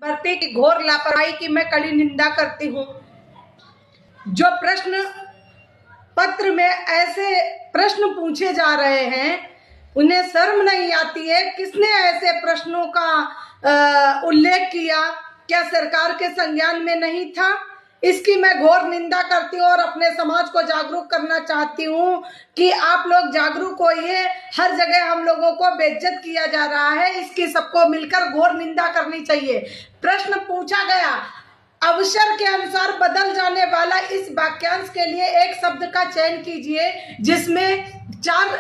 भर्ती की घोर लापरवाही की मैं कड़ी निंदा करती हूँ। जो प्रश्न पत्र में ऐसे प्रश्न पूछे जा रहे हैं, उन्हें शर्म नहीं आती है? किसने ऐसे प्रश्नों का उल्लेख किया? क्या सरकार के संज्ञान में नहीं था? इसकी मैं घोर निंदा करती हूँ और अपने समाज को जागरूक करना चाहती हूँ कि आप लोग जागरूक होइए। हर जगह हम लोगों को बेइज्जत किया जा रहा है, इसकी सबको मिलकर घोर निंदा करनी चाहिए। प्रश्न पूछा गया, अवसर के अनुसार बदल जाने वाला इस वाक्यांश के लिए एक शब्द का चयन कीजिए जिसमें 4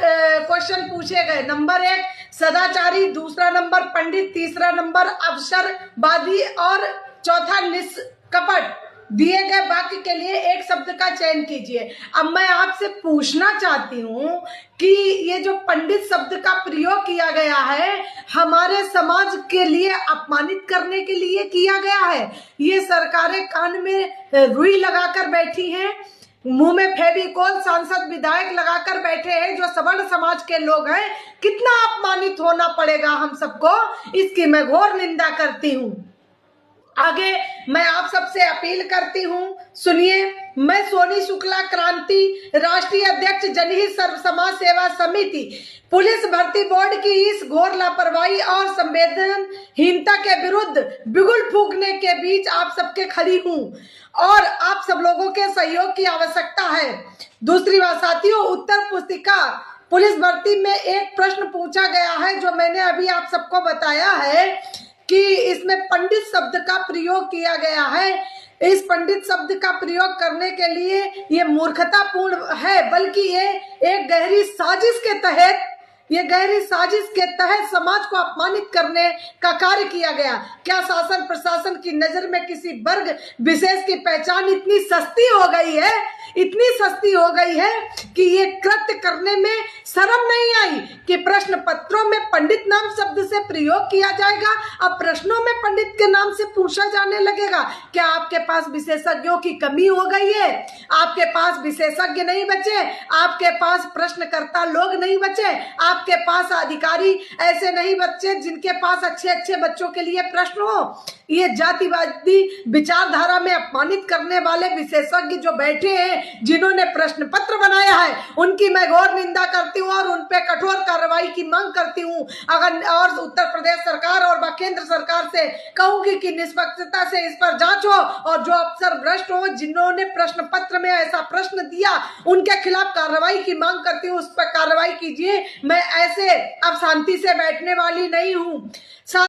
क्वेश्चन पूछे गए। नंबर 1 सदाचारी, दूसरा नंबर पंडित, तीसरा नंबर अवसरवादी और चौथा निष्कपट। दिए गए वाक्य के लिए एक शब्द का चयन कीजिए। अब मैं आपसे पूछना चाहती हूँ कि ये जो पंडित शब्द का प्रयोग किया गया है, हमारे समाज के लिए अपमानित करने के लिए किया गया है। ये सरकारें कान में रुई लगाकर बैठी हैं, मुंह में फेविकोल सांसद विधायक लगाकर बैठे हैं जो सवर्ण समाज के लोग हैं। कितना अपमानित होना पड़ेगा हम सबको, इसकी मैं घोर निंदा करती हूँ। आगे मैं आप सबसे अपील करती हूँ, सुनिए। मैं सोनी शुक्ला क्रांति, राष्ट्रीय अध्यक्ष जनहित सर्व समाज सेवा समिति, पुलिस भर्ती बोर्ड की इस घोर लापरवाही और संवेदनहीनता के विरुद्ध बिगुल फूंकने के बीच आप सबके खड़ी हूँ और आप सब लोगों के सहयोग की आवश्यकता है। दूसरी बात साथियों, उत्तर पुस्तिका पुलिस भर्ती में एक प्रश्न पूछा गया है जो मैंने अभी आप सबको बताया है कि इसमें पंडित शब्द का प्रयोग किया गया है। इस पंडित शब्द का प्रयोग करने के लिए ये मूर्खतापूर्ण है, बल्कि ये एक गहरी साजिश के तहत समाज को अपमानित करने का कार्य किया गया। क्या शासन प्रशासन की नजर में किसी वर्ग विशेष की पहचान इतनी सस्ती हो गई है कि ये कृत्य करने में शर्म नहीं आई कि प्रश्न पत्रों में पंडित नाम शब्द से प्रयोग किया जाएगा, अब प्रश्नों में पंडित के नाम से पूछा जाने लगेगा। क्या आपके पास विशेषज्ञों की कमी हो गई है? आपके पास विशेषज्ञ नहीं बचे, आपके पास प्रश्नकर्ता लोग नहीं बचे, आपके पास अधिकारी ऐसे नहीं बचे जिनके पास अच्छे बच्चों के लिए प्रश्न हो। ये जातिवादी विचारधारा में अपमानित करने वाले विशेषज्ञ जो बैठे हैं, जिन्होंने प्रश्न पत्र बनाया है, उनकी मैं घोर निंदा करती हूँ और उन पे कठोर कार्रवाई की मांग करती हूँ। अगर और उत्तर प्रदेश सरकार और केंद्र सरकार से कहूंगी कि निष्पक्षता से इस पर जांच हो और जो अफसर भ्रष्ट हो, जिन्होंने प्रश्न पत्र में ऐसा प्रश्न दिया, उनके खिलाफ कार्रवाई की मांग करती हूँ। उस पर कार्रवाई कीजिए। मैं ऐसे अब शांति से बैठने वाली नहीं हूँ।